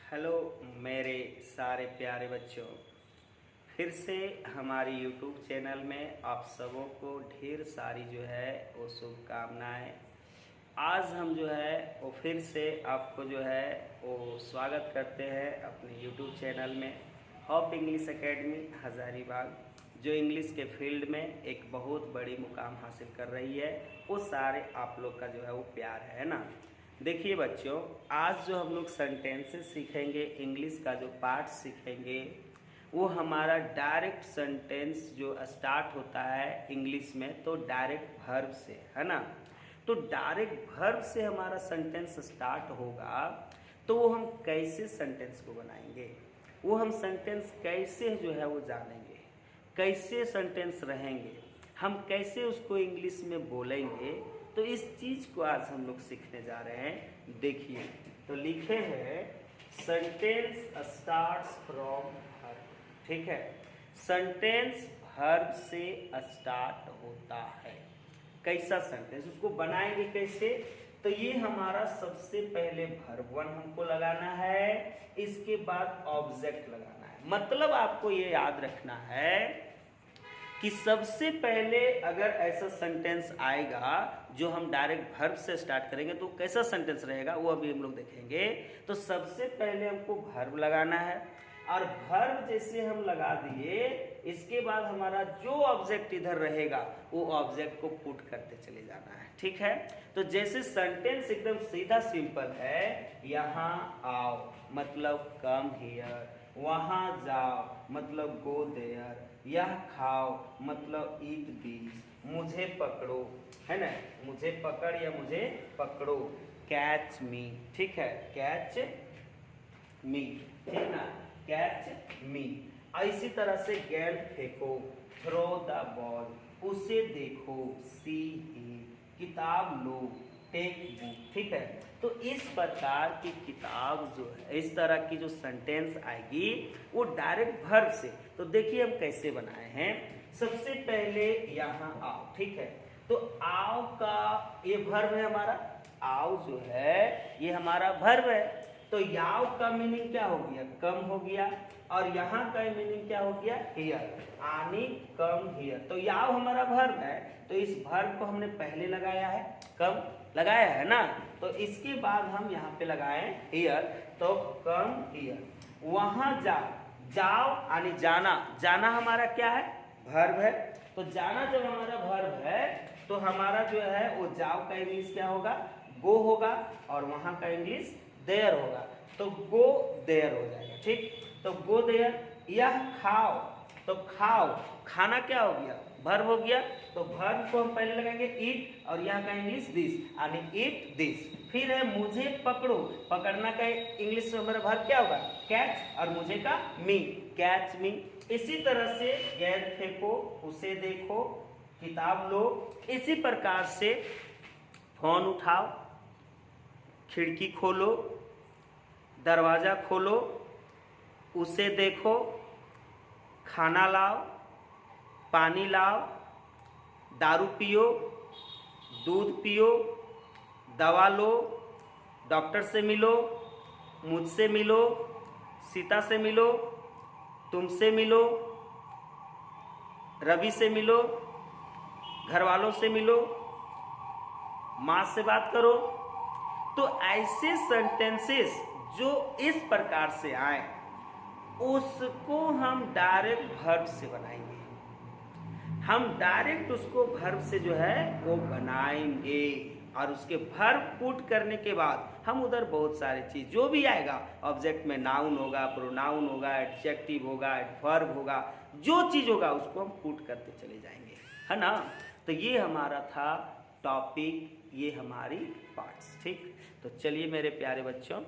Hello मेरे सारे प्यारे बच्चों, फिर से हमारी यूट्यूब चैनल में आप सबों को ढेर सारी जो है वो शुभकामनाएँ। आज हम जो है वो फिर से आपको जो है वो स्वागत करते हैं अपने यूट्यूब चैनल में होप इंग्लिश एकेडमी हज़ारीबाग, जो इंग्लिश के फील्ड में एक बहुत बड़ी मुकाम हासिल कर रही है। वो सारे आप लोग का जो है वो प्यार है ना। देखिए बच्चों, आज जो हम लोग सेंटेंसेस सीखेंगे, इंग्लिश का जो पार्ट सीखेंगे, वो हमारा डायरेक्ट सेंटेंस जो स्टार्ट होता है इंग्लिश में तो डायरेक्ट वर्ब से, है ना। तो डायरेक्ट वर्ब से हमारा सेंटेंस स्टार्ट होगा तो वो हम कैसे सेंटेंस को बनाएंगे, वो हम सेंटेंस कैसे जो है वो जानेंगे, कैसे सेंटेंस रहेंगे, हम कैसे उसको इंग्लिश में बोलेंगे। तो इस चीज़ को आज हम लोग सीखने जा रहे हैं। देखिए तो लिखे हैं सेंटेंस स्टार्ट्स फ्रॉम वर्ब, ठीक है। सेंटेंस वर्ब से स्टार्ट होता है। कैसा सेंटेंस, उसको बनाएंगे कैसे? तो ये हमारा सबसे पहले वर्ब वन हमको लगाना है, इसके बाद ऑब्जेक्ट लगाना है। मतलब आपको ये याद रखना है कि सबसे पहले अगर ऐसा सेंटेंस आएगा जो हम डायरेक्ट वर्ब से स्टार्ट करेंगे तो कैसा सेंटेंस रहेगा वो अभी हम लोग देखेंगे। तो सबसे पहले हमको वर्ब लगाना है और वर्ब जैसे हम लगा दिए, इसके बाद हमारा जो ऑब्जेक्ट इधर रहेगा वो ऑब्जेक्ट को पुट करते चले जाना है, ठीक है। तो जैसे सेंटेंस एकदम सीधा सिंपल है, यहाँ आओ मतलब कम हियर, वहाँ जाओ मतलब गो देयर, यह खाओ मतलब ईट दिस, मुझे पकड़ो, है ना, मुझे पकड़ या मुझे पकड़ो, कैच मी, ठीक है, कैच मी, ठीक ना, कैच मी। इसी तरह से गेंद फेंको, थ्रो द बॉल, उसे देखो, सी ही, किताब लो, टेक बुक, ठीक है। तो इस प्रकार की किताब जो है, इस तरह की जो सेंटेंस आएगी वो डायरेक्ट वर्ब से। तो देखिए हम कैसे बनाए हैं। सबसे पहले यहाँ आओ, ठीक है। तो आओ का ये वर्ब है हमारा, आओ जो है ये हमारा वर्ब है। तो याव का मीनिंग क्या हो गया? कम हो गया। और यहाँ का मीनिंग क्या हो गया? हियर, आनी, कम हियर। तो याव हमारा वर्ब है, तो इस वर्ब को हमने पहले लगाया है, कम लगाया है ना। तो इसके बाद हम यहाँ पे लगाए हियर, तो कम हियर। वहां जाओ, जाओ यानी जाना, जाना हमारा क्या है? वर्ब है। तो जाना जब हमारा वर्ब है तो हमारा जो है वो जाओ का इंग्लिश क्या होगा? गो होगा। और वहां का इंग्लिश देयर होगा, तो गो देयर हो जाएगा, ठीक। तो गो देयर। यह खाओ, तो खाओ, खाना क्या हो गया? वर्ब हो गया। तो वर्ब को हम पहले लगाएंगे ईट, और यहाँ का इंग्लिश दिस, यानी ईट दिस। फिर है मुझे पकड़ो, पकड़ना का इंग्लिश में हमारा वर्ब क्या होगा? कैच, और मुझे का मी, कैच मी। इसी तरह से गेंद फेंको, उसे देखो, किताब लो। इसी प्रकार से फोन उठाओ, खिड़की खोलो, दरवाजा खोलो, उसे देखो, खाना लाओ, पानी लाओ, दारू पियो, दूध पियो, दवा लो, डॉक्टर से मिलो, मुझसे मिलो, सीता से मिलो, तुमसे मिलो, रवि से मिलो, घर वालों से मिलो, माँ से बात करो। तो ऐसे सेंटेंसेस जो इस प्रकार से आए उसको हम डायरेक्ट वर्ब से बनाएंगे। हम डायरेक्ट उसको वर्ब से जो है वो बनाएंगे, और उसके वर्ब पुट करने के बाद हम उधर बहुत सारी चीज जो भी आएगा, ऑब्जेक्ट में नाउन होगा, प्रोनाउन होगा, एडजेक्टिव होगा, एडवर्ब होगा, जो चीज होगा उसको हम पुट करते चले जाएंगे, है ना। तो ये हमारा था टॉपिक, ये हमारी पार्ट्स, ठीक। तो चलिए मेरे प्यारे बच्चों,